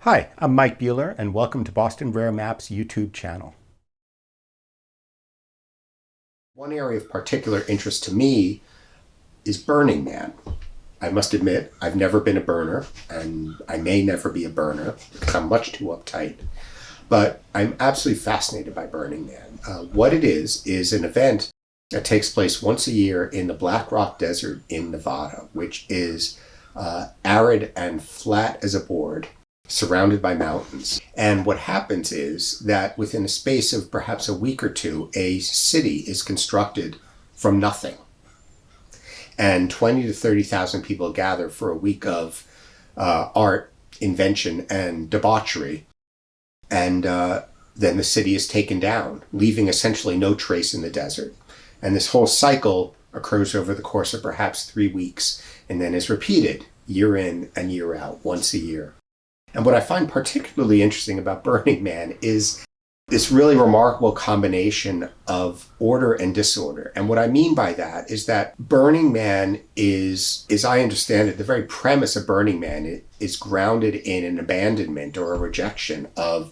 Hi, I'm Mike Buehler, and welcome to Boston Rare Maps YouTube channel. One area of particular interest to me is Burning Man. I must admit, I've never been a burner, and I may never be a burner because I'm much too uptight. But I'm absolutely fascinated by Burning Man. What it is an event that takes place once a year in the Black Rock Desert in Nevada, which is arid and flat as a board, surrounded by mountains. And what happens is that within a space of perhaps a week or two, a city is constructed from nothing. And 20 to 30,000 people gather for a week of art, invention, and debauchery. And then the city is taken down, leaving essentially no trace in the desert. And this whole cycle occurs over the course of perhaps 3 weeks, and then is repeated year in and year out, once a year. And what I find particularly interesting about Burning Man is this really remarkable combination of order and disorder. And what I mean by that is that Burning Man is, as I understand it, the very premise of Burning Man is grounded in an abandonment or a rejection of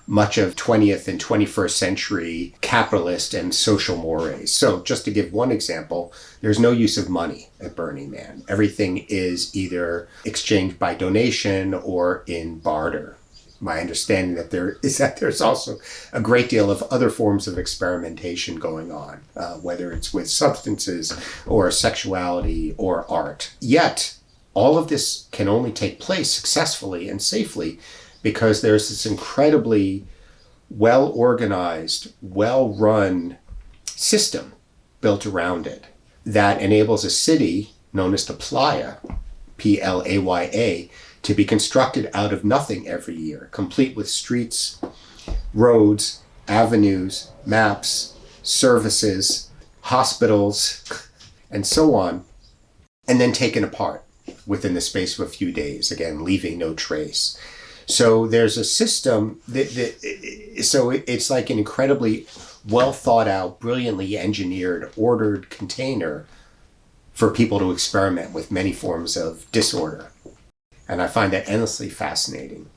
much of 20th and 21st century capitalist and social mores. So just to give one example, there's no use of money at Burning Man. Everything is either exchanged by donation or in barter. My understanding that there's also a great deal of other forms of experimentation going on, whether it's with substances or sexuality or art. Yet, all of this can only take place successfully and safely because there's this incredibly well-organized, well-run system built around it that enables a city known as the Playa, Playa, to be constructed out of nothing every year, complete with streets, roads, avenues, maps, services, hospitals, and so on, and then taken apart within the space of a few days, again, leaving no trace. So there's a system so it's like an incredibly well thought out, brilliantly engineered, ordered container for people to experiment with many forms of disorder. And I find that endlessly fascinating.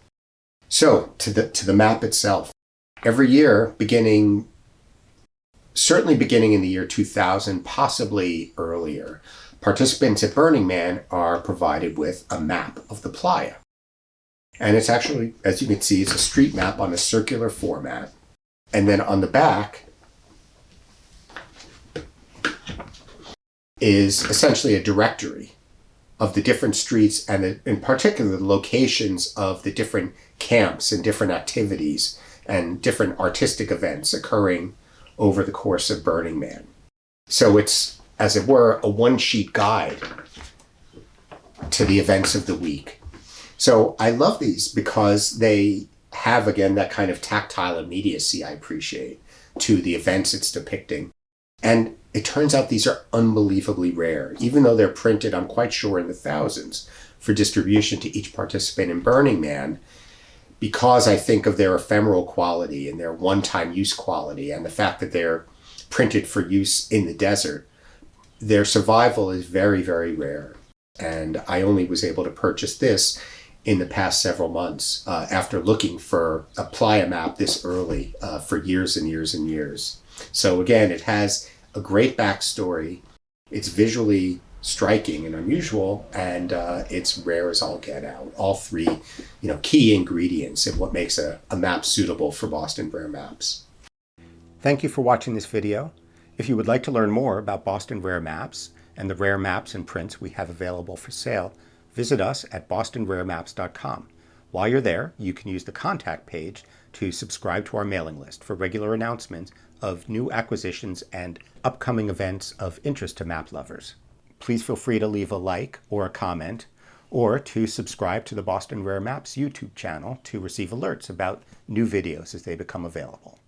So to the map itself, every year certainly beginning in the year 2000, possibly earlier, participants at Burning Man are provided with a map of the Playa. And it's actually, as you can see, it's a street map on a circular format. And then on the back is essentially a directory of the different streets and in particular the locations of the different camps and different activities and different artistic events occurring over the course of Burning Man. So it's, as it were, a one-sheet guide to the events of the week. So I love these because they have, again, that kind of tactile immediacy I appreciate to the events it's depicting. And it turns out these are unbelievably rare. Even though they're printed, I'm quite sure, in the thousands for distribution to each participant in Burning Man, because I think of their ephemeral quality and their one-time use quality and the fact that they're printed for use in the desert, their survival is very, very rare. And I only was able to purchase this in the past several months after looking for a Playa map this early for years and years and years. So again, it has a great backstory. It's visually striking and unusual, and it's rare as all get out. All three, key ingredients in what makes a map suitable for Boston Rare Maps. Thank you for watching this video. If you would like to learn more about Boston Rare Maps and the rare maps and prints we have available for sale, visit us at bostonraremaps.com. While you're there, you can use the contact page to subscribe to our mailing list for regular announcements of new acquisitions and upcoming events of interest to map lovers. Please feel free to leave a like or a comment, or to subscribe to the Boston Rare Maps YouTube channel to receive alerts about new videos as they become available.